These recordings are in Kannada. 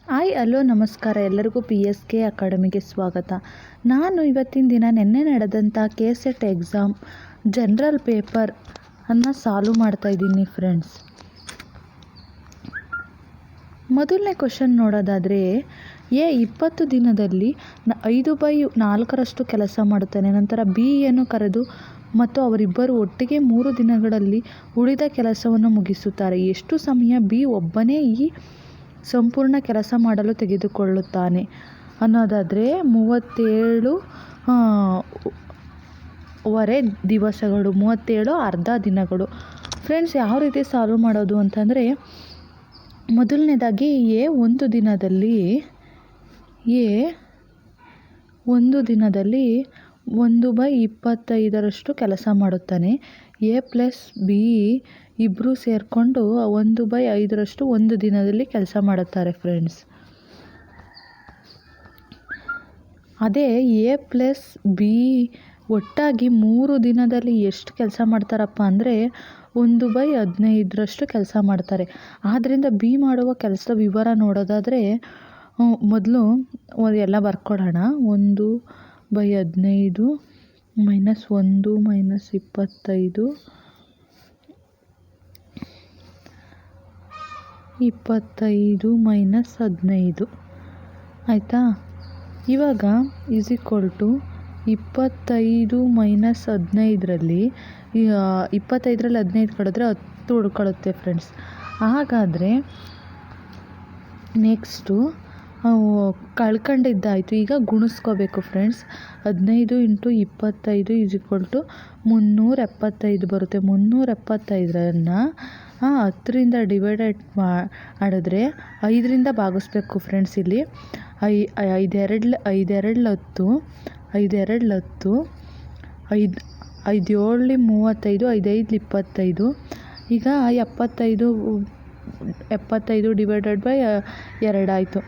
ಹಾಯ್ ಹಲೋ ನಮಸ್ಕಾರ ಎಲ್ಲರಿಗೂ PSK ಅಕಾಡೆಮಿಗೆ ಸ್ವಾಗತ. ನಾನು ಇವತ್ತಿನ ದಿನ ನಿನ್ನೆ ನಡೆದಂಥ KCET ಎಕ್ಸಾಮ್ ಜನರಲ್ ಪೇಪರ್ ಅನ್ನು ಸಾಲ್ವ್ ಮಾಡ್ತಾ ಇದ್ದೀನಿ ಫ್ರೆಂಡ್ಸ್. ಮೊದಲನೇ ಕ್ವಶನ್ ನೋಡೋದಾದರೆ, 20 ದಿನದಲ್ಲಿ 5/4 ಕೆಲಸ ಮಾಡುತ್ತಾನೆ. ನಂತರ B ಯನ್ನು ಕರೆದು ಮತ್ತು ಅವರಿಬ್ಬರು ಒಟ್ಟಿಗೆ 3 ದಿನಗಳಲ್ಲಿ ಉಳಿದ ಕೆಲಸವನ್ನು ಮುಗಿಸುತ್ತಾರೆ. ಎಷ್ಟು ಸಮಯ B ಒಬ್ಬನೇ ಈ ಸಂಪೂರ್ಣ ಕೆಲಸ ಮಾಡಲು ತೆಗೆದುಕೊಳ್ಳುತ್ತಾನೆ ಅನ್ನೋದಾದರೆ 37 ದಿವಸಗಳು, 37 ಅರ್ಧ ದಿನಗಳು. ಫ್ರೆಂಡ್ಸ್, ಯಾವ ರೀತಿ ಸಾಲ್ವ್ ಮಾಡೋದು ಅಂತಂದರೆ, ಮೊದಲನೇದಾಗಿ ಒಂದು ದಿನದಲ್ಲಿ 1/25 ಕೆಲಸ ಮಾಡುತ್ತಾನೆ. A ಪ್ಲಸ್ B ಇಬ್ಬರು ಸೇರಿಕೊಂಡು 1/5 ಒಂದು ದಿನದಲ್ಲಿ ಕೆಲಸ ಮಾಡುತ್ತಾರೆ ಫ್ರೆಂಡ್ಸ್. ಅದೇ A ಪ್ಲಸ್ B ಒಟ್ಟಾಗಿ 3 ದಿನದಲ್ಲಿ ಎಷ್ಟು ಕೆಲಸ ಮಾಡ್ತಾರಪ್ಪ ಅಂದರೆ 1/15 ಕೆಲಸ ಮಾಡ್ತಾರೆ. ಆದ್ದರಿಂದ B ಮಾಡುವ ಕೆಲಸದ ವಿವರ ನೋಡೋದಾದರೆ, ಮೊದಲು ಎಲ್ಲ ಬರ್ಕೊಳ್ಳೋಣ. 1/15 -1 -25 25 -15 ಆಯಿತಾ. ಇವಾಗ =25 -15ರಲ್ಲಿ 25ರಲ್ಲಿ 15 ಕಳೆದ್ರೆ 10 ಉಳ್ಕೊಳ್ಳುತ್ತೆ ಫ್ರೆಂಡ್ಸ್. ಹಾಗಾದರೆ ನೆಕ್ಸ್ಟು ಕಳ್ಕೊಂಡಿದ್ದಾಯಿತು. ಈಗ ಗುಣಿಸ್ಕೋಬೇಕು ಫ್ರೆಂಡ್ಸ್. 15 × 25 375 ಬರುತ್ತೆ. 375ರನ್ನು 10ರಿಂದ ಡಿವೈಡೆಡ್ ಮಾಡಿದ್ರೆ 5ರಿಂದ ಭಾಗಿಸ್ಬೇಕು ಫ್ರೆಂಡ್ಸ್. ಇಲ್ಲಿ 5 2 10, 5 2 10, 5 7 35, 5 5 25. ಈಗ 75 ಡಿವೈಡೆಡ್ ಬೈ 2 ಆಯಿತು.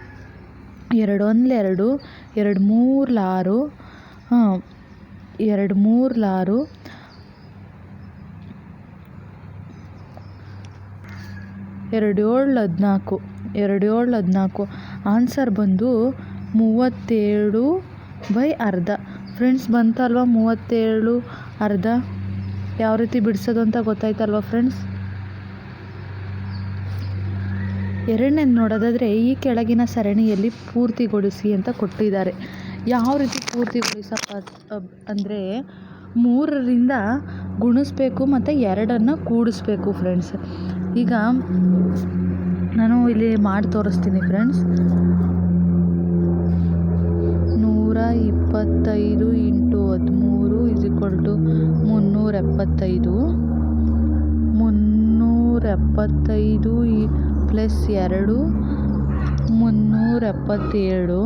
2 1 2, 2 3 6, 2 3 6, 2 7 14. ಆನ್ಸರ್ ಬಂದು 37/2. ಫ್ರೆಂಡ್ಸ್, ಬಂತಲ್ವ 37/2? ಯಾವ ರೀತಿ ಬಿಡಿಸೋದು ಅಂತ ಗೊತ್ತಾಯ್ತಲ್ವ ಫ್ರೆಂಡ್ಸ್. ಎರಡನೇದು ನೋಡೋದಾದರೆ, ಈ ಕೆಳಗಿನ ಸರಣಿಯಲ್ಲಿ ಪೂರ್ತಿಗೊಳಿಸಿ ಅಂತ ಕೊಟ್ಟಿದ್ದಾರೆ. ಯಾವ ರೀತಿ ಪೂರ್ತಿಗೊಳಿಸಪ್ಪ ಅಂದರೆ 3ರಿಂದ ಗುಣಿಸ್ಬೇಕು ಮತ್ತು 2ನ್ನು ಕೂಡಿಸ್ಬೇಕು ಫ್ರೆಂಡ್ಸ್. ಈಗ ನಾನು ಇಲ್ಲಿ ಮಾಡಿ ತೋರಿಸ್ತೀನಿ ಫ್ರೆಂಡ್ಸ್. 125 × 13 375. 375 ಪ್ಲಸ್ 2 377.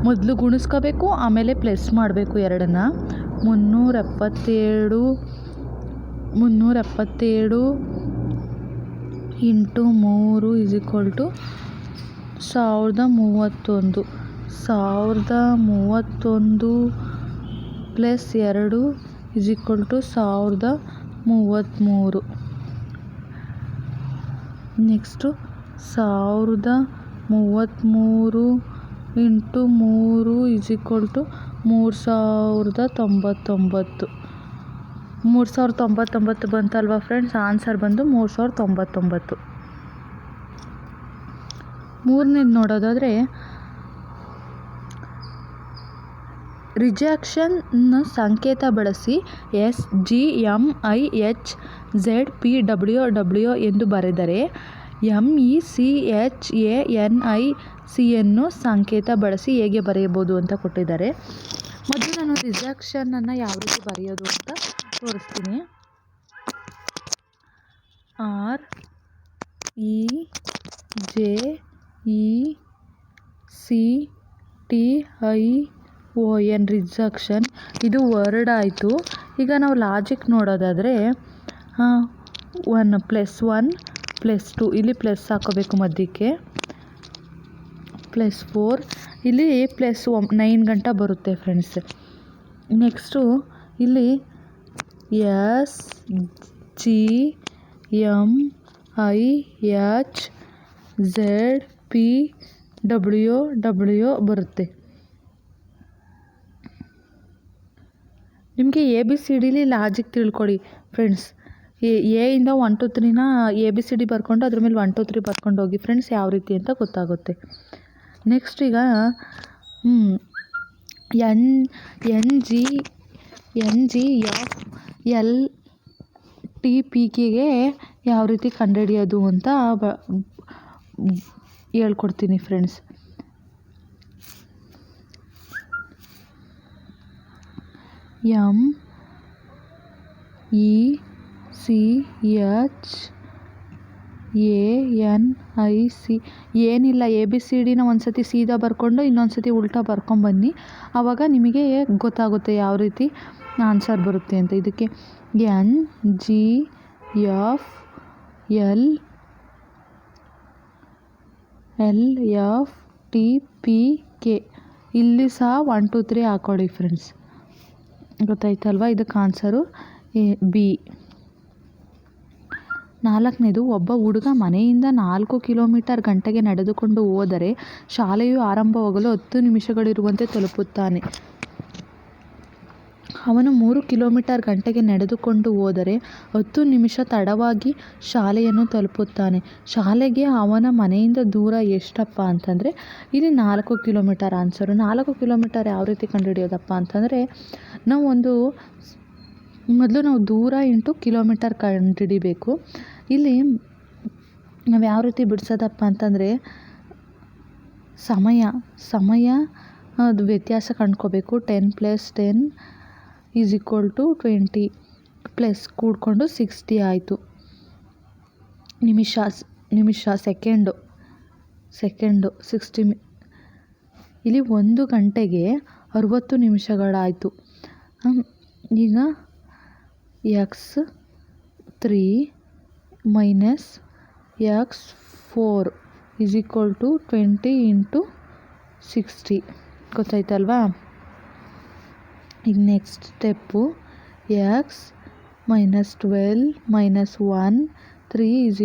ಮೊದಲು ಗುಣಿಸ್ಕೋಬೇಕು, ಆಮೇಲೆ ಪ್ಲಸ್ ಮಾಡಬೇಕು 2ನ್ನು. 377 × 3 1031. 1031 ಪ್ಲಸ್ 2 1033. ನೆಕ್ಸ್ಟು 1033 × 3 3099. 3099 ಬಂತಲ್ವ ಫ್ರೆಂಡ್ಸ್. ಆನ್ಸರ್ ಬಂದು 3099. ಮೂರನೇದು ನೋಡೋದಾದರೆ, ರಿಜೆಕ್ಷನ್ ಸಂಕೇತ ಬಳಸಿ SGMIHZPWW ಎಂದು ಬರೆದರೆ MECHANICಯನ್ನು ಸಂಕೇತ ಬಳಸಿ ಹೇಗೆ ಬರೆಯಬಹುದು ಅಂತ ಕೊಟ್ಟಿದ್ದಾರೆ. ಮೊದಲು ನಾನು ರಿಜೆಕ್ಷನನ್ನು ಯಾವ ರೀತಿ ಬರೆಯೋದು ಅಂತ ತೋರಿಸ್ತೀನಿ. REJECTION rejection. ಇದು ವರ್ಡ್ ಆಯಿತು. ಈಗ ನಾವು ಲಾಜಿಕ್ ನೋಡೋದಾದರೆ 1 + 2 ಇಲ್ಲಿ ಪ್ಲಸ್ ಹಾಕೋಬೇಕು ಮಧ್ಯಕ್ಕೆ, +4 ಇಲ್ಲಿ +9 ಗಂಟ ಬರುತ್ತೆ ಫ್ರೆಂಡ್ಸ್. ನೆಕ್ಸ್ಟು ಇಲ್ಲಿ SGMIHZPWW ಪಿ ಡಬ್ಲ್ಯೂ ಬರುತ್ತೆ. ನಿಮಗೆ ABCDಲಿ ಲಾಜಿಕ್ ತಿಳ್ಕೊಳ್ಳಿ ಫ್ರೆಂಡ್ಸ್. ಎ ಇಂದ 1 2 3ನ ABCD ಬರ್ಕೊಂಡು ಅದ್ರ ಮೇಲೆ 1 2 3 ಬರ್ಕೊಂಡು ಹೋಗಿ ಫ್ರೆಂಡ್ಸ್, ಯಾವ ರೀತಿ ಅಂತ ಗೊತ್ತಾಗುತ್ತೆ. ನೆಕ್ಸ್ಟ್ ಈಗ NGFLTPಗೆ ಯಾವ ರೀತಿ ಕಂಡುಹಿಡಿಯೋದು ಅಂತ ಹೇಳ್ಕೊಡ್ತೀನಿ ಫ್ರೆಂಡ್ಸ್. MECHANIC ಏನಿಲ್ಲ, ABCDನ ಒಂದ್ಸತಿ ಸೀದಾ ಬರ್ಕೊಂಡು ಇನ್ನೊಂದ್ಸತಿ ಉಲ್ಟಾ ಬರ್ಕೊಂಬನ್ನಿ. ಆವಾಗ ನಿಮಗೆ ಗೊತ್ತಾಗುತ್ತೆ ಯಾವ ರೀತಿ ಆನ್ಸರ್ ಬರುತ್ತೆ ಅಂತ. ಇದಕ್ಕೆ NGFLTPK ಇಲ್ಲಿ ಸಹ 1 2 3 ಹಾಕೊಳ್ಳಿ ಫ್ರೆಂಡ್ಸ್. ಗೊತ್ತಾಯ್ತಲ್ವಾ? ಇದಕ್ಕೆ ಆನ್ಸರು ಬಿ. 4ನೇದು, ಒಬ್ಬ ಹುಡುಗ ಮನೆಯಿಂದ 4 ಕಿಲೋಮೀಟರ್ ಗಂಟೆಗೆ ನಡೆದುಕೊಂಡು ಹೋದರೆ ಶಾಲೆಯು ಆರಂಭವಾಗಲು 10 ನಿಮಿಷಗಳಿರುವಂತೆ ತಲುಪುತ್ತಾನೆ. ಅವನು 3 ಕಿಲೋಮೀಟರ್ ಗಂಟೆಗೆ ನಡೆದುಕೊಂಡು ಹೋದರೆ 10 ನಿಮಿಷ ತಡವಾಗಿ ಶಾಲೆಯನ್ನು ತಲುಪುತ್ತಾನೆ. ಶಾಲೆಗೆ ಅವನ ಮನೆಯಿಂದ ದೂರ ಎಷ್ಟಪ್ಪ ಅಂತಂದರೆ ಇಲ್ಲಿ 4 ಕಿಲೋಮೀಟರ್ ಆನ್ಸರು. 4 ಕಿಲೋಮೀಟರ್ ಯಾವ ರೀತಿ ಕಂಡುಹಿಡಿಯೋದಪ್ಪ ಅಂತಂದರೆ, ಮೊದಲು ನಾವು ದೂರ ಇಂಟು ಕಿಲೋಮೀಟರ್ ಕಂಡುಹಿಡಿಬೇಕು. ಇಲ್ಲಿ ನಾವು ಯಾವ ರೀತಿ ಬಿಡಿಸೋದಪ್ಪ ಅಂತಂದರೆ, ಸಮಯ ಅದು ವ್ಯತ್ಯಾಸ ಕಂಡ್ಕೋಬೇಕು. 10 + 10 = 20 ಪ್ಲಸ್ ಕೂಡಿಕೊಂಡು 60 ಆಯಿತು. ನಿಮಿಷ ಸೆಕೆಂಡು 60 ಇಲ್ಲಿ 1 ಗಂಟೆಗೆ 60 ನಿಮಿಷಗಳಾಯಿತು. ಈಗ x3 - x4 = 20 × 60. ಗೊತ್ತಾಯ್ತಲ್ವಾ? ಈಗ ನೆಕ್ಸ್ಟ್ ಸ್ಟೆಪ್ಪು x - 12 - 1 3 =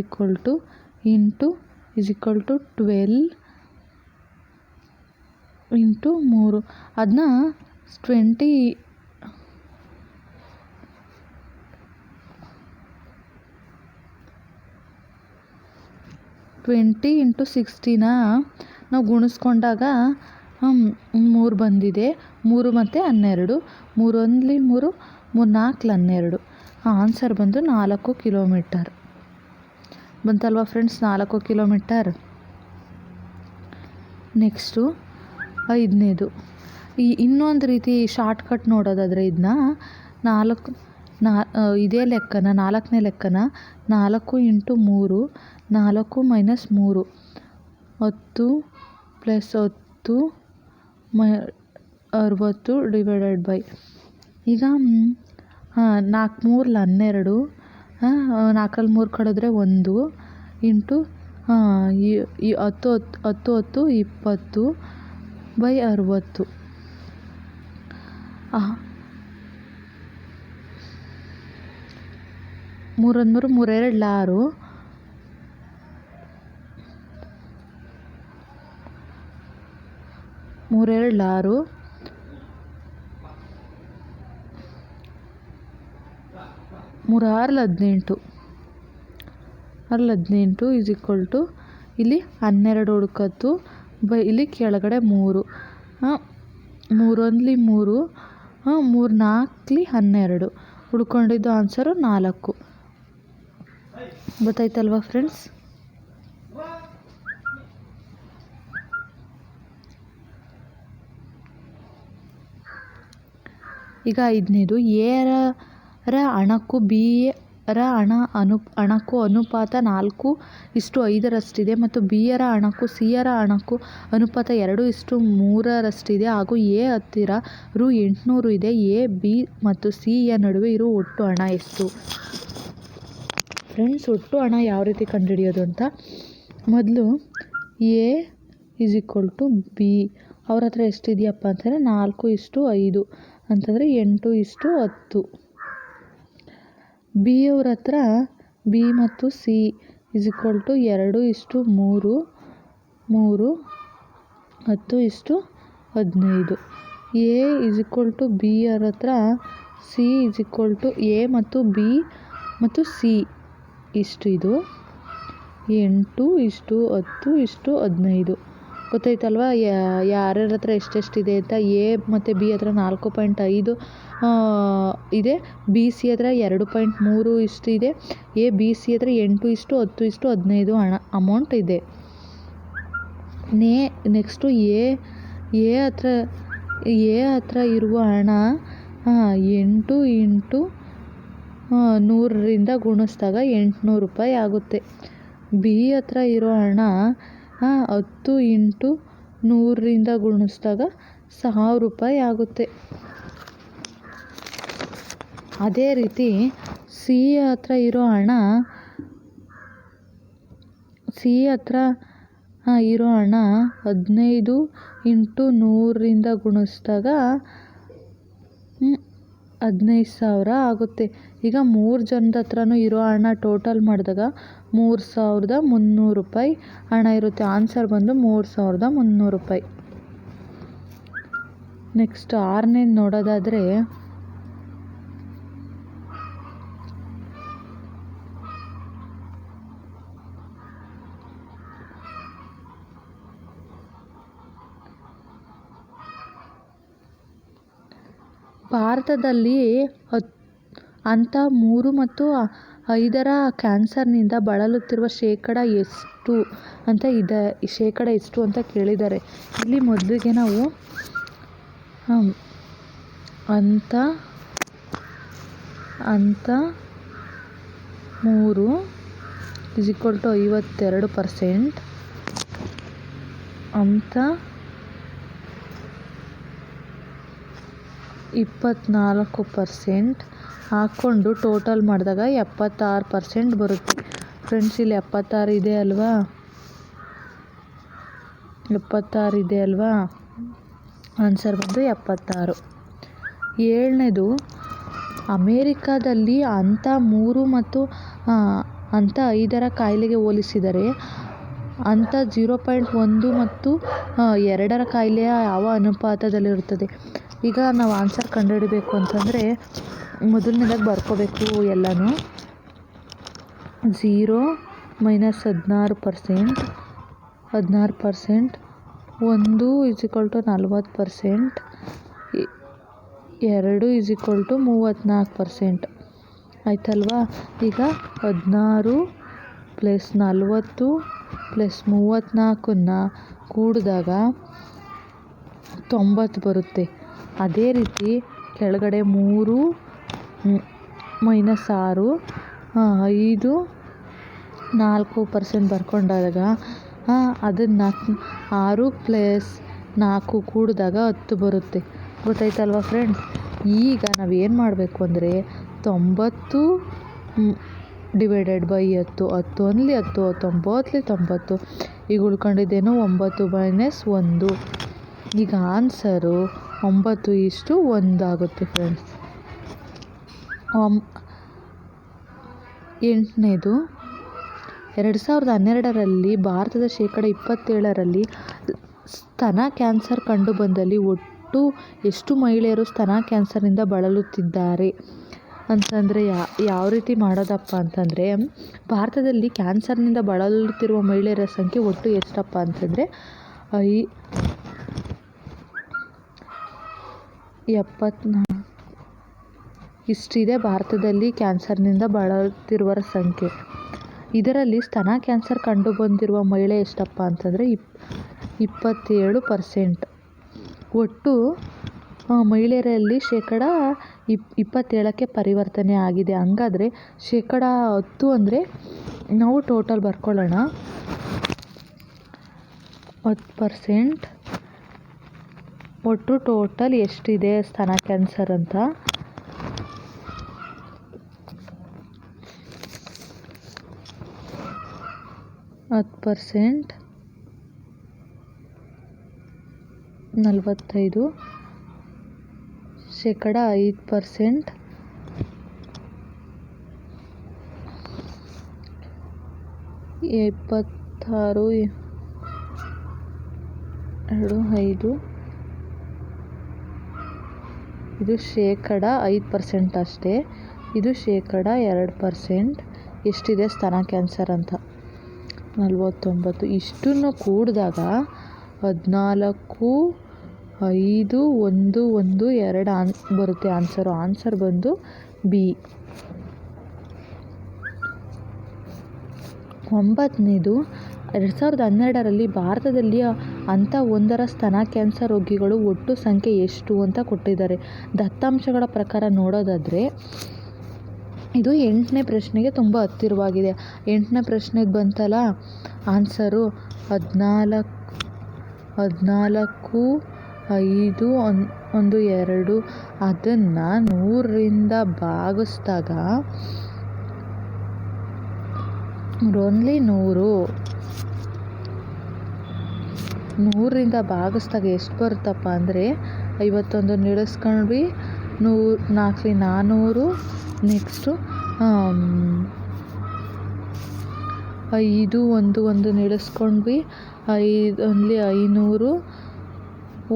12 × 3 ಅದನ್ನ 20 × 60ನ ನಾವು ಗುಣಿಸ್ಕೊಂಡಾಗ 3 ಬಂದಿದೆ. 3 ಮತ್ತು 12, 3 1 3, 3 4 12. ಆನ್ಸರ್ ಬಂದು 4 ಕಿಲೋಮೀಟರ್ ಬಂತಲ್ವಾ ಫ್ರೆಂಡ್ಸ್? 4 ಕಿಲೋಮೀಟರ್. ನೆಕ್ಸ್ಟು 5ನೇದು, ಇನ್ನೊಂದು ರೀತಿ ಶಾರ್ಟ್ಕಟ್ ನೋಡೋದಾದರೆ ಇದನ್ನ ಇದೇ ಲೆಕ್ಕನ 4ನೇ ಲೆಕ್ಕನ 4 × 3 4 - 3 10 + 10 60 / ಈಗ 4 3 12, 4 3 ಕಳೆದ್ರೆ 1 ಇಂಟು 10 10 20 / 60. 3 1 3 3 2 6 3 2 6 3 6 18 = ಇಲ್ಲಿ 12 ಹುಡುಕತ್ತು ಇಲ್ಲಿ ಕೆಳಗಡೆ 3 3 1 3 3 4 12 ಹುಡ್ಕೊಂಡಿದ್ದು ಆನ್ಸರು 4. ಗೊತ್ತಾಯ್ತಲ್ವಾ ಫ್ರೆಂಡ್ಸ್? ಈಗ 5ನೇದು, ಎ ರ ಹಣಕ್ಕೂ ಬಿ ರ ಹಣಕ್ಕೂ ಅನುಪಾತ 4:5 ಮತ್ತು ಬಿ ರ ಹಣಕ್ಕೂ ಸಿ ರ ಹಣಕ್ಕೂ ಅನುಪಾತ 2:3 ಹಾಗೂ ಎ ಹತ್ತಿರ ರು 800 ಇದೆ. ಎ ಬಿ ಮತ್ತು ಸಿ ಯ ನಡುವೆ ಇರುವ ಒಟ್ಟು ಹಣ ಎಷ್ಟು? ಫ್ರೆಂಡ್ಸ್, ಒಟ್ಟು ಹಣ ಯಾವ ರೀತಿ ಕಂಡುಹಿಡಿಯೋದು ಅಂತ, ಮೊದಲು ಎ = ಬಿ ಅವ್ರ ಹತ್ರ ಎಷ್ಟಿದೆಯಪ್ಪ ಅಂತಂದರೆ 4:5 ಅಂತಂದರೆ 8:10. ಬಿ ಅವ್ರ ಹತ್ರ ಬಿ ಮತ್ತು C = 2:3 3 10:15. A is equal to B ಅವ್ರ ಹತ್ರ C is equal to A ಮತ್ತು ಬಿ ಮತ್ತು ಸಿ ಇದು 8:10:15. ಗೊತ್ತಾಯ್ತಲ್ವಾ ಯಾರ್ಯಾರ ಹತ್ರ ಎಷ್ಟೆಷ್ಟಿದೆ ಅಂತ. ಎ ಮತ್ತು ಬಿ ಹತ್ರ 4.5 ಇದೆ, ಬಿ ಸಿ ಹತ್ರ 2.3 ಇದೆ, ಎ ಬಿ ಸಿ ಹತ್ರ 8:10:15 ಅಮೌಂಟ್ ಇದೆ. ನೆಕ್ಸ್ಟು ಎ ಹತ್ರ ಇರುವ ಹಣ 8 ಇಂಟು 100ರಿಂದ ಗುಣಿಸಿದಾಗ 800 ರೂಪಾಯಿ ಆಗುತ್ತೆ. ಬಿ ಹತ್ರ ಇರೋ ಹಣ 10 ಇಂಟು 100ರಿಂದ ಗುಣಿಸಿದಾಗ 1000 ರೂಪಾಯಿ ಆಗುತ್ತೆ. ಅದೇ ರೀತಿ ಸಿ ಹತ್ರ ಇರೋ ಹಣ 15 ಇಂಟು 100ರಿಂದ ಗುಣಿಸಿದಾಗ 15,000 ಆಗುತ್ತೆ. ಈಗ 3 ಜನದ ಹತ್ರನೂ ಇರೋ ಹಣ ಟೋಟಲ್ ಮಾಡಿದಾಗ 3,300 ರೂಪಾಯಿ ಹಣ ಇರುತ್ತೆ. ಆನ್ಸರ್ ಬಂದು 3,300 ರೂಪಾಯಿ. ನೆಕ್ಸ್ಟ್ 6ನೇ ನೋಡೋದಾದರೆ ಭಾರತದಲ್ಲಿ ಹಂತ 3 ಮತ್ತು 5ರ ಕ್ಯಾನ್ಸರ್ನಿಂದ ಬಳಲುತ್ತಿರುವ ಶೇಕಡ ಎಷ್ಟು ಅಂತ ಕೇಳಿದ್ದಾರೆ. ಇಲ್ಲಿ ಮೊದಲಿಗೆ ನಾವು ಹಂತ 3 ಇಸ್ ಈಕ್ವಲ್ ಟು 52%, ಹಂತ 24% ಹಾಕ್ಕೊಂಡು ಟೋಟಲ್ ಮಾಡಿದಾಗ 76% ಬರುತ್ತೆ. ಫ್ರೆಂಡ್ಸ್, ಇಲ್ಲಿ 76 ಇದೆ ಅಲ್ವಾ, 76 ಇದೆ ಅಲ್ವಾ, ಆನ್ಸರ್ ಬಂದು 76. 7ನೇದು, ಅಮೇರಿಕಾದಲ್ಲಿ ಹಂತ 3 ಮತ್ತು ಹಂತ 5ರ ಕಾಯಿಲೆಗೆ ಹೋಲಿಸಿದರೆ ಹಂತ 0.1 ಮತ್ತು 2ರ ಕಾಯಿಲೆಯ ಯಾವ ಅನುಪಾತದಲ್ಲಿರುತ್ತದೆ? ಈಗ ನಾವು ಆನ್ಸರ್ ಕಂಡುಹಿಡಬೇಕು ಅಂತಂದರೆ ಮೊದಲನೇದಾಗಿ ಬರ್ಕೋಬೇಕು ಎಲ್ಲನೂ. 0 - 16%, 1 is equal to 40%, 2 is equal to 34%. ಆಯ್ತಲ್ವಾ? ಈಗ 16 + 40 + 34ನ್ನ ಕೂಡಿದಾಗ 90 ಬರುತ್ತೆ. ಅದೇ ರೀತಿ ಕೆಳಗಡೆ 3 - 6 5 4% ಬರ್ಕೊಂಡಾಗ ಅದನ್ನು 6 + 4 ಕೂಡಿದಾಗ 10 ಬರುತ್ತೆ. ಗೊತ್ತಾಯ್ತಲ್ವ ಫ್ರೆಂಡ್ಸ್? ಈಗ ನಾವೇನು ಮಾಡಬೇಕು ಅಂದರೆ 90 ಡಿವೈಡೆಡ್ ಬೈ 10, 10 ಒಂದ್ಲಿ 10, 9ಲಿ 90, ಈಗ ಉಳ್ಕೊಂಡಿದ್ದೇನು 9 - 1. ಈಗ ಆನ್ಸರು 9:1 ಆಗುತ್ತೆ ಫ್ರೆಂಡ್ಸ್. 8ನೇದು, 2012ರಲ್ಲಿ ಭಾರತದ ಶೇಕಡ 27ರಲ್ಲಿ ಸ್ತನ ಕ್ಯಾನ್ಸರ್ ಕಂಡುಬಂದಲ್ಲಿ ಒಟ್ಟು ಎಷ್ಟು ಮಹಿಳೆಯರು ಸ್ತನ ಕ್ಯಾನ್ಸರ್ನಿಂದ ಬಳಲುತ್ತಿದ್ದಾರೆ ಅಂತಂದರೆ ಯಾವ ರೀತಿ ಮಾಡೋದಪ್ಪ ಅಂತಂದರೆ, ಭಾರತದಲ್ಲಿ ಕ್ಯಾನ್ಸರ್ನಿಂದ ಬಳಲುತ್ತಿರುವ ಮಹಿಳೆಯರ ಸಂಖ್ಯೆ ಒಟ್ಟು ಎಷ್ಟಪ್ಪ ಅಂತಂದರೆ 74 ಇಷ್ಟಿದೆ. ಭಾರತದಲ್ಲಿ ಕ್ಯಾನ್ಸರ್ನಿಂದ ಬಳಲುತ್ತಿರುವವರ ಸಂಖ್ಯೆ. ಇದರಲ್ಲಿ ಸ್ತನ ಕ್ಯಾನ್ಸರ್ ಕಂಡುಬಂದಿರುವ ಮಹಿಳೆ ಎಷ್ಟಪ್ಪ ಅಂತಂದರೆ 27%. ಒಟ್ಟು ಮಹಿಳೆಯರಲ್ಲಿ ಶೇಕಡ 27ಕ್ಕೆ ಪರಿವರ್ತನೆ ಆಗಿದೆ. ಹಂಗಾದರೆ ಶೇಕಡ 10 ಅಂದರೆ ನಾವು ಟೋಟಲ್ ಬರ್ಕೊಳ್ಳೋಣ. 10% ಒಟ್ಟು ಟೋಟಲ್ ಎಷ್ಟಿದೆ ಸ್ತನ ಕ್ಯಾನ್ಸರ್ ಅಂತ. 10% 45, ಶೇಕಡ 5% 76, 5 ಇದು 5% ಅಷ್ಟೇ. ಇದು 2%. ಎಷ್ಟಿದೆ ಸ್ತನ ಕ್ಯಾನ್ಸರ್ ಅಂತ 49. ಇಷ್ಟನ್ನು ಕೂಡಿದಾಗ 14, 5, 1, 1, 2 ಬರುತ್ತೆ ಆನ್ಸರ್ ಬಂದು ಬಿ. 9ನೇದು 2012ರಲ್ಲಿ ಭಾರತದಲ್ಲಿ ಹಂತ 1ರ ಸ್ತನ ಕ್ಯಾನ್ಸರ್ ರೋಗಿಗಳು ಒಟ್ಟು ಸಂಖ್ಯೆ ಎಷ್ಟು ಅಂತ ಕೊಟ್ಟಿದ್ದಾರೆ. ದತ್ತಾಂಶಗಳ ಪ್ರಕಾರ ನೋಡೋದಾದರೆ ಇದು 8ನೇ ಪ್ರಶ್ನೆಗೆ ತುಂಬ ಹತ್ತಿರವಾಗಿದೆ. 8ನೇ ಪ್ರಶ್ನೆಗೆ ಬಂತಲ್ಲ ಆನ್ಸರು 14, 5, 1, 2 ಅದನ್ನು 100ರಿಂದ ಭಾಗಿಸಿದಾಗ ಓನ್ಲಿ 100ರಿಂದ ಭಾಗಿಸಿದಾಗ ಎಷ್ಟು ಬರುತ್ತಪ್ಪ ಅಂದರೆ 51 ಇಳಿಸ್ಕೊಂಡ್ವಿ, 4 400, ನೆಕ್ಸ್ಟು 5 1 1 ಇಳಿಸ್ಕೊಂಡ್ವಿ, 5 500,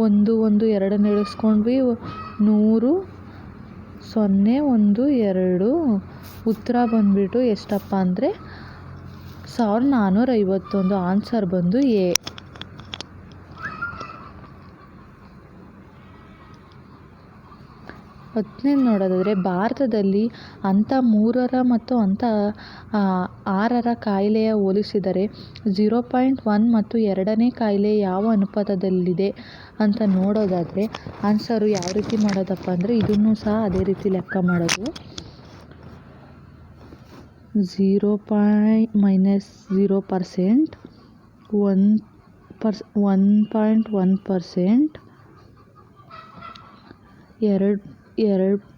1 1 2 ಇಳಿಸ್ಕೊಂಡ್ವಿ, 100, 0 1 2 ಉತ್ತರ ಬಂದುಬಿಟ್ಟು ಎಷ್ಟಪ್ಪ ಅಂದರೆ 1451. ಆನ್ಸರ್ ಬಂದು ಎ. 10ನೇ ನೋಡೋದಾದರೆ ಭಾರತದಲ್ಲಿ ಹಂತ 3ರ ಮತ್ತು ಹಂತ 6ರ ಕಾಯಿಲೆಯ ಹೋಲಿಸಿದರೆ 0.1 ಮತ್ತು 2ನೇ ಕಾಯಿಲೆ ಯಾವ ಅನುಪಾತದಲ್ಲಿದೆ ಅಂತ ನೋಡೋದಾದರೆ ಆನ್ಸರು ಯಾವ ರೀತಿ ಮಾಡೋದಪ್ಪ ಅಂದರೆ ಇದನ್ನು ಸಹ ಅದೇ ರೀತಿ ಲೆಕ್ಕ ಮಾಡೋದು. 0.-0%, 1.1%,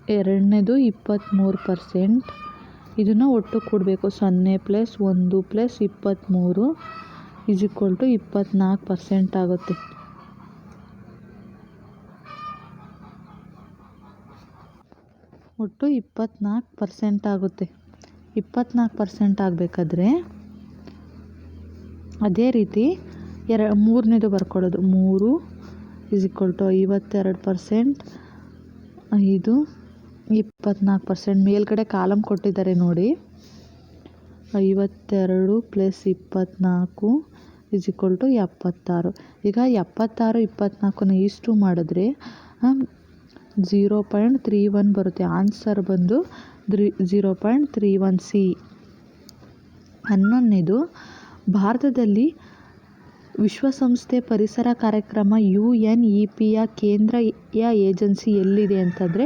ಎರಡನೇದು 23%. ಇದನ್ನು ಒಟ್ಟು ಕೂಡಬೇಕು. 0 + 1 + 23 = 24% ಆಗುತ್ತೆ. ಒಟ್ಟು 24% ಆಗುತ್ತೆ. 24% ಆಗಬೇಕಾದ್ರೆ ಅದೇ ರೀತಿ 3ನೇದು ಬರ್ಕೊಳ್ಳೋದು. 3 = 52%, 5 24%. ಮೇಲ್ಗಡೆ ಕಾಲಮ್ ಕೊಟ್ಟಿದ್ದಾರೆ ನೋಡಿ. 52 + 24 = 76. ಈಗ 76, 24ನ ಇಷ್ಟು ಮಾಡಿದ್ರೆ 0.31 ಬರುತ್ತೆ. ಆನ್ಸರ್ ಬಂದು 0.31 ಸಿ. 11ನೇದು ಭಾರತದಲ್ಲಿ ವಿಶ್ವಸಂಸ್ಥೆ ಪರಿಸರ ಕಾರ್ಯಕ್ರಮ UNEPಯ ಕೇಂದ್ರೀಯ ಏಜೆನ್ಸಿ ಎಲ್ಲಿದೆ ಅಂತಂದರೆ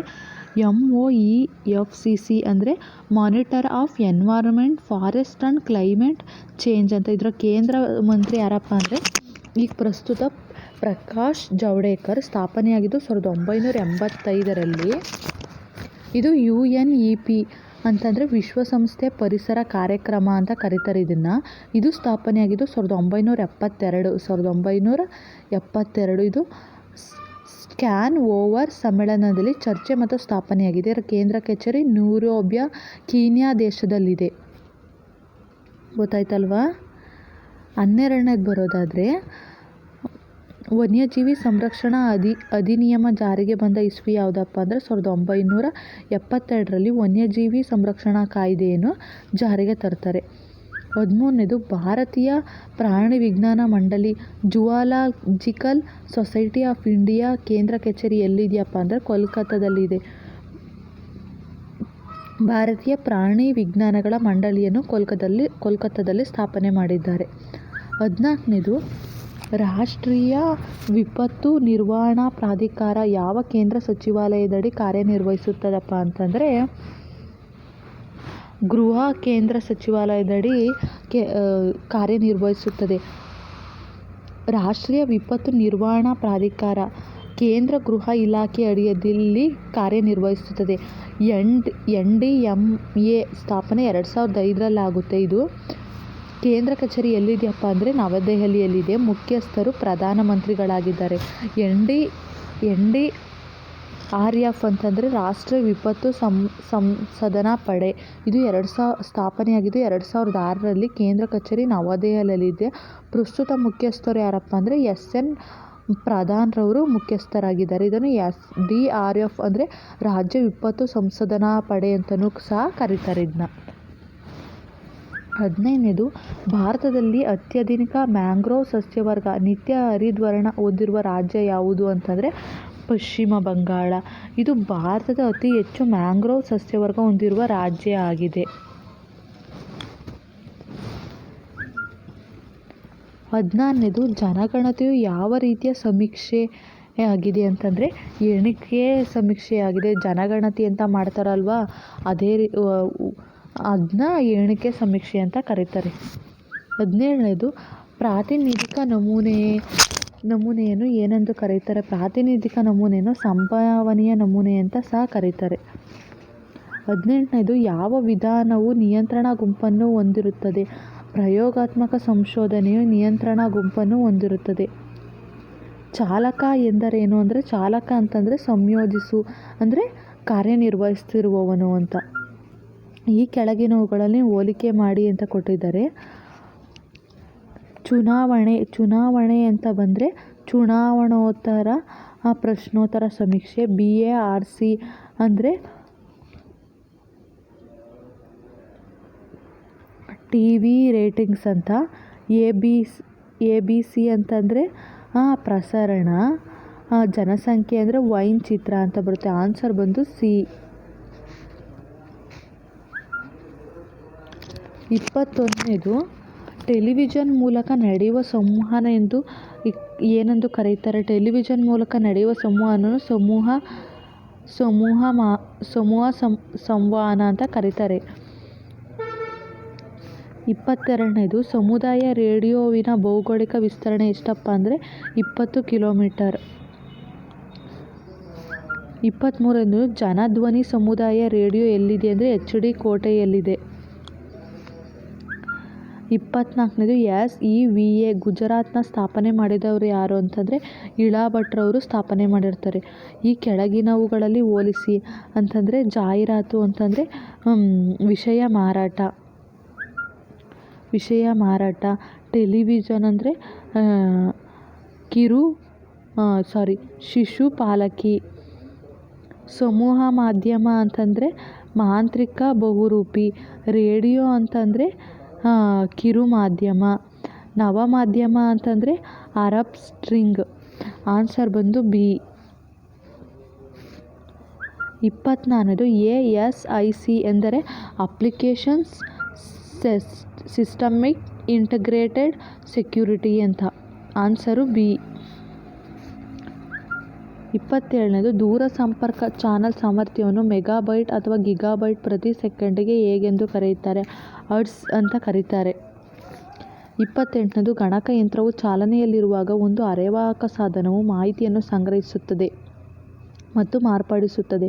MOEFCC ಅಂದರೆ monitor of environment, forest and climate change ಅಂತ. ಇದರ ಕೇಂದ್ರ ಮಂತ್ರಿ ಯಾರಪ್ಪ ಅಂದರೆ ಈಗ ಪ್ರಸ್ತುತ ಪ್ರಕಾಶ್ ಜಾವಡೇಕರ್. ಸ್ಥಾಪನೆಯಾಗಿದ್ದು 1985ರಲ್ಲಿ. ಇದು UNEP ಅಂತಂದರೆ ವಿಶ್ವಸಂಸ್ಥೆ ಪರಿಸರ ಕಾರ್ಯಕ್ರಮ ಅಂತ ಕರೀತಾರೆ ಇದನ್ನು. ಇದು ಸ್ಥಾಪನೆಯಾಗಿದ್ದು 1972. ಇದು ಸ್ಕ್ಯಾನ್ ಓವರ್ ಸಮ್ಮೇಳನದಲ್ಲಿ ಚರ್ಚೆ ಮತ್ತು ಸ್ಥಾಪನೆಯಾಗಿದೆ. ಇದರ ಕೇಂದ್ರ ಕಚೇರಿ ನೈರೋಬಿಯ, ಕೀನ್ಯಾ ದೇಶದಲ್ಲಿದೆ. ಗೊತ್ತಾಯ್ತಲ್ವಾ? 12ನೇದು ಬರೋದಾದರೆ ವನ್ಯಜೀವಿ ಸಂರಕ್ಷಣಾ ಅಧಿನಿಯಮ ಜಾರಿಗೆ ಬಂದ ಇಸ್ವಿ ಯಾವುದಪ್ಪ ಅಂದರೆ 1972ರಲ್ಲಿ ವನ್ಯಜೀವಿ ಸಂರಕ್ಷಣಾ ಕಾಯ್ದೆಯನ್ನು ಜಾರಿಗೆ ತರ್ತಾರೆ. 13ನೇದು ಭಾರತೀಯ ಪ್ರಾಣಿ ವಿಜ್ಞಾನ ಮಂಡಳಿ ಜುವಾಲಜಿಕಲ್ ಸೊಸೈಟಿ ಆಫ್ ಇಂಡಿಯಾ ಕೇಂದ್ರ ಕಚೇರಿ ಎಲ್ಲಿದೆಯಪ್ಪ ಅಂದರೆ ಕೋಲ್ಕತ್ತಾದಲ್ಲಿದೆ. ಭಾರತೀಯ ಪ್ರಾಣಿ ವಿಜ್ಞಾನಗಳ ಮಂಡಳಿಯನ್ನು ಕೋಲ್ಕತ್ತಾದಲ್ಲಿ ಸ್ಥಾಪನೆ ಮಾಡಿದ್ದಾರೆ. 14ನೇದು ರಾಷ್ಟ್ರೀಯ ವಿಪತ್ತು ನಿರ್ವಹಣಾ ಪ್ರಾಧಿಕಾರ ಯಾವ ಕೇಂದ್ರ ಸಚಿವಾಲಯದಡಿ ಕಾರ್ಯನಿರ್ವಹಿಸುತ್ತದಪ್ಪ ಅಂತಂದರೆ ಗೃಹ ಕೇಂದ್ರ ಸಚಿವಾಲಯದಡಿ ಕಾರ್ಯನಿರ್ವಹಿಸುತ್ತದೆ. ರಾಷ್ಟ್ರೀಯ ವಿಪತ್ತು ನಿರ್ವಹಣಾ ಪ್ರಾಧಿಕಾರ ಕೇಂದ್ರ ಗೃಹ ಇಲಾಖೆ ಅಡಿಯಲ್ಲಿ ಕಾರ್ಯನಿರ್ವಹಿಸುತ್ತದೆ. NDMA ಸ್ಥಾಪನೆ 2005ರಲ್ಲಾಗುತ್ತೆ. ಇದು ಕೇಂದ್ರ ಕಚೇರಿ ಎಲ್ಲಿದೆಯಪ್ಪ ಅಂದರೆ ನವದೆಹಲಿಯಲ್ಲಿದೆ. ಮುಖ್ಯಸ್ಥರು ಪ್ರಧಾನಮಂತ್ರಿಗಳಾಗಿದ್ದಾರೆ. NDRF ಅಂತಂದರೆ ರಾಷ್ಟ್ರೀಯ ವಿಪತ್ತು ಸಂಸಾಧನಾ ಪಡೆ. ಇದು ಸ್ಥಾಪನೆಯಾಗಿದ್ದು 2006ರಲ್ಲಿ. ಕೇಂದ್ರ ಕಚೇರಿ ನವದೆಹಲಿಯಲ್ಲಿದೆ. ಪ್ರಸ್ತುತ ಮುಖ್ಯಸ್ಥರು ಯಾರಪ್ಪ ಅಂದರೆ SN ಪ್ರಧಾನರವರು ಮುಖ್ಯಸ್ಥರಾಗಿದ್ದಾರೆ. ಇದನ್ನು SDRF ಅಂದರೆ ರಾಜ್ಯ ವಿಪತ್ತು ಸಂಶೋಧನಾ ಪಡೆ ಅಂತಲೂ ಸಹ ಕರೀತಾರೆ ಇದನ್ನ. 15ನೇದು ಭಾರತದಲ್ಲಿ ಅತ್ಯಧಿಕ ಮ್ಯಾಂಗ್ರೋವ್ ಸಸ್ಯವರ್ಗ ನಿತ್ಯ ಹರಿದ್ವರ್ಣ ಹೊಂದಿರುವ ರಾಜ್ಯ ಯಾವುದು ಅಂತಂದರೆ ಪಶ್ಚಿಮ ಬಂಗಾಳ. ಇದು ಭಾರತದ ಅತಿ ಹೆಚ್ಚು ಮ್ಯಾಂಗ್ರೋವ್ ಸಸ್ಯವರ್ಗ ಹೊಂದಿರುವ ರಾಜ್ಯ ಆಗಿದೆ. 16ನೇದು ಜನಗಣತಿಯು ಯಾವ ರೀತಿಯ ಸಮೀಕ್ಷೆ ಆಗಿದೆ ಅಂತಂದರೆ ಎಣಿಕೆ ಸಮೀಕ್ಷೆಯಾಗಿದೆ. ಜನಗಣತಿ ಅಂತ ಮಾಡ್ತಾರಲ್ವ ಅದೇ ಅದನ್ನ ಎಣಿಕೆ ಸಮೀಕ್ಷೆ ಅಂತ ಕರೀತಾರೆ. 17ನೇದು ಪ್ರಾತಿನಿಧಿಕ ನಮೂನೆಯನ್ನು ಏನೆಂದು ಕರೀತಾರೆ? ಪ್ರಾತಿನಿಧಿಕ ನಮೂನೆಯನ್ನು ಸಂಭವನೀಯ ನಮೂನೆ ಅಂತ ಸಹ ಕರೀತಾರೆ. 18ನೇದು ಯಾವ ವಿಧಾನವು ನಿಯಂತ್ರಣ ಗುಂಪನ್ನು ಹೊಂದಿರುತ್ತದೆ? ಪ್ರಯೋಗಾತ್ಮಕ ಸಂಶೋಧನೆಯು ನಿಯಂತ್ರಣ ಗುಂಪನ್ನು ಹೊಂದಿರುತ್ತದೆ. ಚಾಲಕ ಎಂದರೇನು ಅಂದರೆ ಚಾಲಕ ಅಂತಂದರೆ ಸಂಯೋಜಿಸು ಅಂದರೆ ಕಾರ್ಯನಿರ್ವಹಿಸ್ತಿರುವವನು ಅಂತ. ಈ ಕೆಳಗಿನವುಗಳಲ್ಲಿ ಹೋಲಿಕೆ ಮಾಡಿ ಅಂತ ಕೊಟ್ಟಿದ್ದಾರೆ. ಚುನಾವಣೆ ಅಂತ ಬಂದರೆ ಚುನಾವಣೋತ್ತರ ಪ್ರಶ್ನೋತ್ತರ ಸಮೀಕ್ಷೆ. BARC ಅಂದರೆ TV ರೇಟಿಂಗ್ಸ್ ಅಂತ. ABC ಅಂತಂದರೆ ಪ್ರಸರಣ. ಜನಸಂಖ್ಯೆ ಅಂದರೆ ವೈನ್ ಚಿತ್ರ ಅಂತ ಬರುತ್ತೆ. ಆನ್ಸರ್ ಬಂದು C. 21ನೇದು ಟೆಲಿವಿಷನ್ ಮೂಲಕ ನಡೆಯುವ ಸಂವಹನ ಏನೆಂದು ಕರೆಯುತ್ತಾರೆ? ಟೆಲಿವಿಷನ್ ಮೂಲಕ ನಡೆಯುವ ಸಂವಹನವನ್ನು ಸಮೂಹ ಸಂವಹನ ಅಂತ ಕರೀತಾರೆ. 22ನೇದು ಸಮುದಾಯ ರೇಡಿಯೋವಿನ ಭೌಗೋಳಿಕ ವಿಸ್ತರಣೆ ಎಷ್ಟಪ್ಪ ಅಂದರೆ 20 ಕಿಲೋಮೀಟರ್. 23ನೇದು ಜನಧ್ವನಿ ಸಮುದಾಯ ರೇಡಿಯೋ ಎಲ್ಲಿದೆ ಅಂದರೆ HD ಕೋಟೆಯಲ್ಲಿದೆ. 24ನೇದು SEVA ಗುಜರಾತ್ನ ಸ್ಥಾಪನೆ ಮಾಡಿದವರು ಯಾರು ಅಂತಂದರೆ ಇಳಾ ಭಟ್ರವರು ಸ್ಥಾಪನೆ ಮಾಡಿರ್ತಾರೆ. ಈ ಕೆಳಗಿನವುಗಳಲ್ಲಿ ಹೋಲಿಸಿ ಅಂತಂದರೆ ಜಾಹೀರಾತು ಅಂತಂದರೆ ವಿಷಯ ಮಾರಾಟ. ಟೆಲಿವಿಷನ್ ಅಂದರೆ ಶಿಶುಪಾಲಕಿ. ಸಮೂಹ ಮಾಧ್ಯಮ ಅಂತಂದರೆ ಮಾಂತ್ರಿಕ ಬಹುರೂಪಿ. ರೇಡಿಯೋ ಅಂತಂದರೆ ಕಿರು ಮಾಧ್ಯಮ. ನವಮಾಧ್ಯಮ ಅಂತಂದರೆ ಅರಬ್ ಸ್ಟ್ರಿಂಗ್. ಆನ್ಸರ್ ಬಂದು B. 24ನೇದು ASIC ಎಂದರೆ ಅಪ್ಲಿಕೇಶನ್ಸ್ ಸಿಸ್ಟಮಿಕ್ ಇಂಟಿಗ್ರೇಟೆಡ್ ಸೆಕ್ಯೂರಿಟಿ ಅಂತ. Answer B. 27ನೇದು ದೂರ ಸಂಪರ್ಕ ಚಾನಲ್ ಸಾಮರ್ಥ್ಯವನ್ನು ಮೆಗಾಬೈಟ್ ಅಥವಾ ಗಿಗಾಬೈಟ್ ಪ್ರತಿ ಸೆಕೆಂಡಿಗೆ ಹೇಗೆಂದು ಕರೆಯುತ್ತಾರೆ? ಹರ್ಟ್ಸ್ ಅಂತ ಕರೀತಾರೆ. 28ನೇದು ಗಣಕಯಂತ್ರವು ಚಾಲನೆಯಲ್ಲಿರುವಾಗ ಒಂದು ಅರೆವಾಹಕ ಸಾಧನವು ಮಾಹಿತಿಯನ್ನು ಸಂಗ್ರಹಿಸುತ್ತದೆ ಮತ್ತು ಮಾರ್ಪಡಿಸುತ್ತದೆ.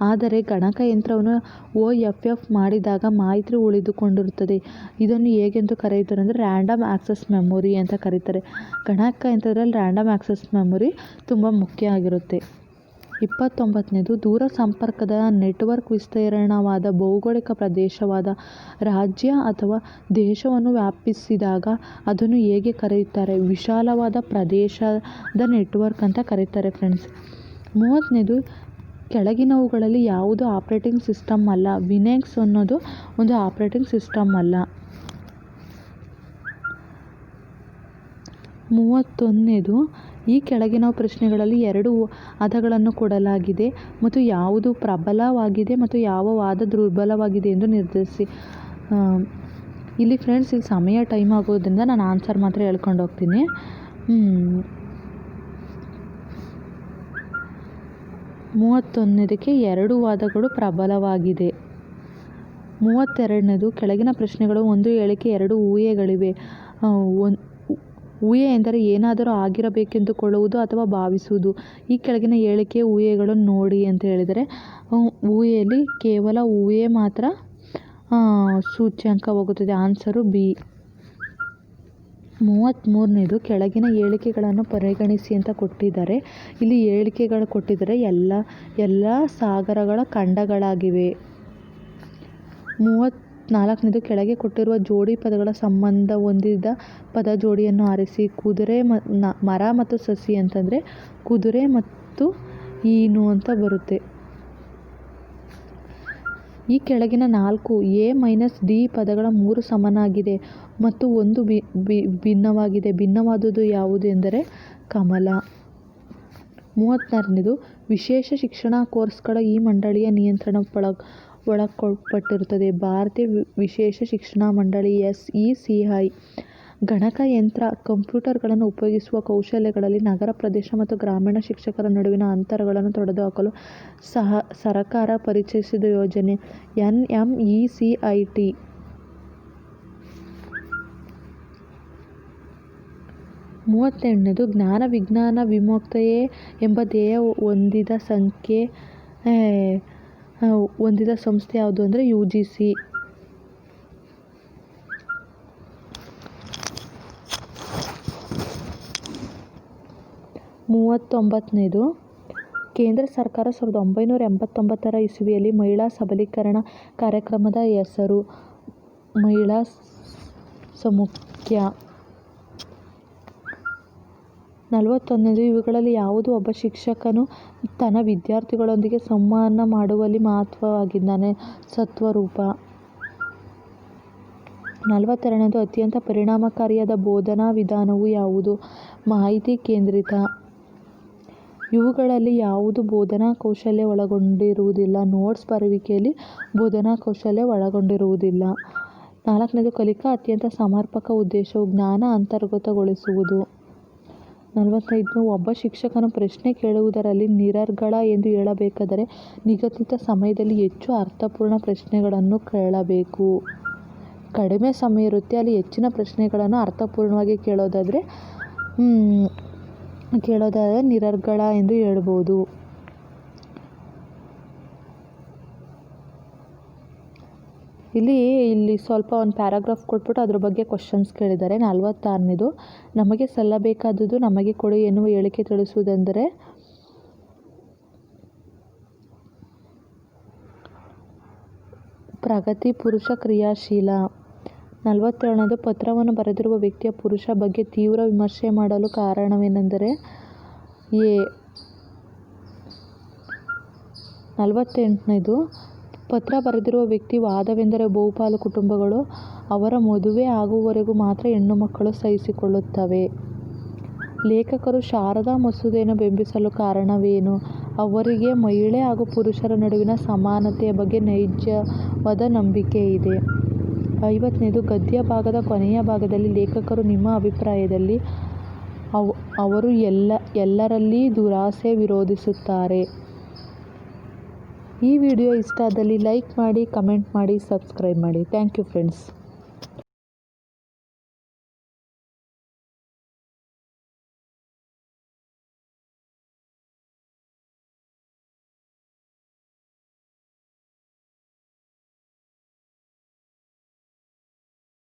ಆದರೆ ಗಣಕಯಂತ್ರವನ್ನು OFF ಮಾಡಿದಾಗ ಮಾಹಿತಿ ಉಳಿದುಕೊಂಡಿರುತ್ತದೆ. ಇದನ್ನು ಹೇಗೆಂದು ಕರೆಯುತ್ತಾರೆ ಅಂದರೆ ರ್ಯಾಂಡಮ್ ಆಕ್ಸೆಸ್ ಮೆಮೊರಿ ಅಂತ ಕರೀತಾರೆ. ಗಣಕಯಂತ್ರದಲ್ಲಿ ರ್ಯಾಂಡಮ್ ಆಕ್ಸೆಸ್ ಮೆಮೊರಿ ತುಂಬ ಮುಖ್ಯ ಆಗಿರುತ್ತೆ. 29ನೇದು ದೂರ ಸಂಪರ್ಕದ ನೆಟ್ವರ್ಕ್ ವಿಸ್ತೀರ್ಣವಾದ ಭೌಗೋಳಿಕ ಪ್ರದೇಶವಾದ ರಾಜ್ಯ ಅಥವಾ ದೇಶವನ್ನು ವ್ಯಾಪಿಸಿದಾಗ ಅದನ್ನು ಹೇಗೆ ಕರೆಯುತ್ತಾರೆ? ವಿಶಾಲವಾದ ಪ್ರದೇಶದ ನೆಟ್ವರ್ಕ್ ಅಂತ ಕರೀತಾರೆ ಫ್ರೆಂಡ್ಸ್. 30ನೇದು ಕೆಳಗಿನವುಗಳಲ್ಲಿ ಯಾವುದು ಆಪರೇಟಿಂಗ್ ಸಿಸ್ಟಮ್ ಅಲ್ಲ? ಲಿನಕ್ಸ್ ಅನ್ನೋದು ಒಂದು ಆಪರೇಟಿಂಗ್ ಸಿಸ್ಟಮ್ ಅಲ್ಲ. 31ನೇದು ಈ ಕೆಳಗಿನ ಪ್ರಶ್ನೆಗಳಲ್ಲಿ 2 ವಾದಗಳನ್ನು ಕೊಡಲಾಗಿದೆ ಮತ್ತು ಯಾವುದು ಪ್ರಬಲವಾಗಿದೆ ಮತ್ತು ಯಾವ ವಾದ ದುರ್ಬಲವಾಗಿದೆ ಎಂದು ನಿರ್ಧರಿಸಿ. ಇಲ್ಲಿ ಫ್ರೆಂಡ್ಸ್ ಇಲ್ಲಿ ಸಮಯ ಟೈಮ್ ಆಗೋದ್ರಿಂದ ನಾನು ಆನ್ಸರ್ ಮಾತ್ರ ಹೇಳ್ಕೊಂಡು ಹೋಗ್ತೀನಿ. 31ನೇದಕ್ಕೆ 2 ವಾದಗಳು ಪ್ರಬಲವಾಗಿದೆ. 32ನೇದು ಕೆಳಗಿನ ಪ್ರಶ್ನೆಗಳು ಒಂದು ಹೇಳಿಕೆ 2 ಊಹೆಗಳಿವೆ. ಊಹೆ ಎಂದರೆ ಏನಾದರೂ ಆಗಿರಬೇಕೆಂದುಕೊಳ್ಳುವುದು ಅಥವಾ ಭಾವಿಸುವುದು. ಈ ಕೆಳಗಿನ ಹೇಳಿಕೆಯ ಊಹೆಗಳನ್ನು ನೋಡಿ ಅಂತ ಹೇಳಿದರೆ ಊಹೆಯಲ್ಲಿ ಕೇವಲ ಊಹೆ ಮಾತ್ರ ಸೂಚ್ಯಂಕವಾಗುತ್ತದೆ. Answer B. 33ನೇದು ಕೆಳಗಿನ ಹೇಳಿಕೆಗಳನ್ನು ಪರಿಗಣಿಸಿ ಅಂತ ಕೊಟ್ಟಿದ್ದಾರೆ. ಇಲ್ಲಿ ಹೇಳಿಕೆಗಳು ಕೊಟ್ಟಿದ್ದಾರೆ ಎಲ್ಲ ಸಾಗರಗಳ ಖಂಡಗಳಾಗಿವೆ. 4ನೇದು ಕೆಳಗೆ ಕೊಟ್ಟಿರುವ ಜೋಡಿ ಪದಗಳ ಸಂಬಂಧ ಹೊಂದಿದ ಪದ ಜೋಡಿಯನ್ನು ಆರಿಸಿ. ಕುದುರೆ ಮರ ಮತ್ತು ಸಸಿ ಅಂತಂದರೆ ಕುದುರೆ ಮತ್ತು ಈನು ಅಂತ ಬರುತ್ತೆ. ಈ ಕೆಳಗಿನ 4 A-D ಪದಗಳ 3 ಸಮನಾಗಿದೆ ಮತ್ತು 1 ಭಿನ್ನವಾಗಿದೆ. ಭಿನ್ನವಾದುದು ಯಾವುದು ಎಂದರೆ ಕಮಲ. 34ನೇದು ವಿಶೇಷ ಶಿಕ್ಷಣ ಕೋರ್ಸ್ಗಳ ಈ ಮಂಡಳಿಯ ನಿಯಂತ್ರಣ ಒಳಪಟ್ಟಿರುತ್ತದೆ. ಭಾರತೀಯ ವಿಶೇಷ ಶಿಕ್ಷಣ ಮಂಡಳಿ SECI. ಗಣಕಯಂತ್ರ ಕಂಪ್ಯೂಟರ್ಗಳನ್ನು ಉಪಯೋಗಿಸುವ ಕೌಶಲ್ಯಗಳಲ್ಲಿ ನಗರ ಪ್ರದೇಶ ಮತ್ತು ಗ್ರಾಮೀಣ ಶಿಕ್ಷಕರ ನಡುವಿನ ಅಂತರಗಳನ್ನು ತೊಡೆದುಹಾಕಲು ಸರಕಾರ ಪರಿಚಯಿಸಿದ ಯೋಜನೆ NMECIT. 38ನೇದು ಜ್ಞಾನ ವಿಜ್ಞಾನ ವಿಮುಕ್ತತೆ ಎಂಬ ಧ್ಯೇಯ ಹೊಂದಿದ ಸಂಸ್ಥೆ ಯಾವುದು ಅಂದರೆ UGC. 39ನೇದು ಕೇಂದ್ರ ಸರ್ಕಾರ 1989 ಇಸವಿಯಲ್ಲಿ ಮಹಿಳಾ ಸಬಲೀಕರಣ ಕಾರ್ಯಕ್ರಮದ ಹೆಸರು ಮಹಿಳಾ ಸಮುಖ್ಯ. 41ನೇದು ಇವುಗಳಲ್ಲಿ ಯಾವುದು ಒಬ್ಬ ಶಿಕ್ಷಕನು ತನ್ನ ವಿದ್ಯಾರ್ಥಿಗಳೊಂದಿಗೆ ಸಂವಹನ ಮಾಡುವಲ್ಲಿ ಮಹತ್ವವಾಗಿದ್ದಾನೆ? ಸತ್ವರೂಪ. 42ನೇದು ಅತ್ಯಂತ ಪರಿಣಾಮಕಾರಿಯಾದ ಬೋಧನಾ ವಿಧಾನವು ಯಾವುದು? ಮಾಹಿತಿ ಕೇಂದ್ರಿತ. ಇವುಗಳಲ್ಲಿ ಯಾವುದು ಬೋಧನಾ ಕೌಶಲ್ಯ ಒಳಗೊಂಡಿರುವುದಿಲ್ಲ? ನೋಟ್ಸ್ ಬರೆಯುವಿಕೆಯಲ್ಲಿ ಬೋಧನಾ ಕೌಶಲ್ಯ ಒಳಗೊಂಡಿರುವುದಿಲ್ಲ. 4ನೇದು ಕಲಿಕಾ ಅತ್ಯಂತ ಸಮರ್ಪಕ ಉದ್ದೇಶವು ಜ್ಞಾನ ಅಂತರ್ಗತಗೊಳಿಸುವುದು. 45 ಒಬ್ಬ ಶಿಕ್ಷಕನು ಪ್ರಶ್ನೆ ಕೇಳುವುದರಲ್ಲಿ ನಿರರ್ಗಳ ಎಂದು ಹೇಳಬೇಕಾದರೆ ನಿಗದಿತ ಸಮಯದಲ್ಲಿ ಹೆಚ್ಚು ಅರ್ಥಪೂರ್ಣ ಪ್ರಶ್ನೆಗಳನ್ನು ಕೇಳಬೇಕು. ಕಡಿಮೆ ಸಮಯ ಇರುತ್ತೆ, ಅಲ್ಲಿ ಹೆಚ್ಚಿನ ಪ್ರಶ್ನೆಗಳನ್ನು ಅರ್ಥಪೂರ್ಣವಾಗಿ ಕೇಳೋದಾದರೆ ನಿರರ್ಗಳ ಎಂದು ಹೇಳ್ಬೋದು. ಇಲ್ಲಿ ಸ್ವಲ್ಪ ಒಂದು ಪ್ಯಾರಾಗ್ರಾಫ್ ಕೊಟ್ಬಿಟ್ಟು ಅದ್ರ ಬಗ್ಗೆ ಕ್ವಶನ್ಸ್ ಕೇಳಿದ್ದಾರೆ. 46ನೇದು ನಮಗೆ ಸಲ್ಲಬೇಕಾದುದು ನಮಗೆ ಕೊಡಿ ಎನ್ನುವ ಹೇಳಿಕೆ ತಿಳಿಸುವುದೆಂದರೆ ಪ್ರಗತಿ ಪುರುಷ ಕ್ರಿಯಾಶೀಲ. 47ನೇದು ಪತ್ರವನ್ನು ಬರೆದಿರುವ ವ್ಯಕ್ತಿಯ ಪುರುಷ ಬಗ್ಗೆ ತೀವ್ರ ವಿಮರ್ಶೆ ಮಾಡಲು ಕಾರಣವೇನೆಂದರೆ A. 48ನೇದು ಪತ್ರ ಬರೆದಿರುವ ವ್ಯಕ್ತಿ ವಾದವೆಂದರೆ ಬಹುಪಾಲು ಕುಟುಂಬಗಳು ಅವರ ಮದುವೆ ಆಗುವವರೆಗೂ ಮಾತ್ರ ಹೆಣ್ಣು ಮಕ್ಕಳು ಸಹಿಸಿಕೊಳ್ಳುತ್ತವೆ. ಲೇಖಕರು ಶಾರದಾ ಮಸೂದೆಯನ್ನು ಬೆಂಬಲಿಸಲು ಕಾರಣವೇನು? ಅವರಿಗೆ ಮಹಿಳೆ ಹಾಗೂ ಪುರುಷರ ನಡುವಿನ ಸಮಾನತೆಯ ಬಗ್ಗೆ ನೈಜವಾದ ನಂಬಿಕೆ ಇದೆ. 50ನೇದು ಗದ್ಯ ಭಾಗದ ಕೊನೆಯ ಭಾಗದಲ್ಲಿ ಲೇಖಕರು ನಿಮ್ಮ ಅಭಿಪ್ರಾಯದಲ್ಲಿ ಅವರು ಎಲ್ಲರಲ್ಲಿ ದುರಾಸೆ ವಿರೋಧಿಸುತ್ತಾರೆ. ಈ ವಿಡಿಯೋ ಇಷ್ಟ ಆದಲ್ಲಿ ಲೈಕ್ ಮಾಡಿ, ಕಮೆಂಟ್ ಮಾಡಿ, ಸಬ್ಸ್ಕ್ರೈಬ್ ಮಾಡಿ. Thank you friends.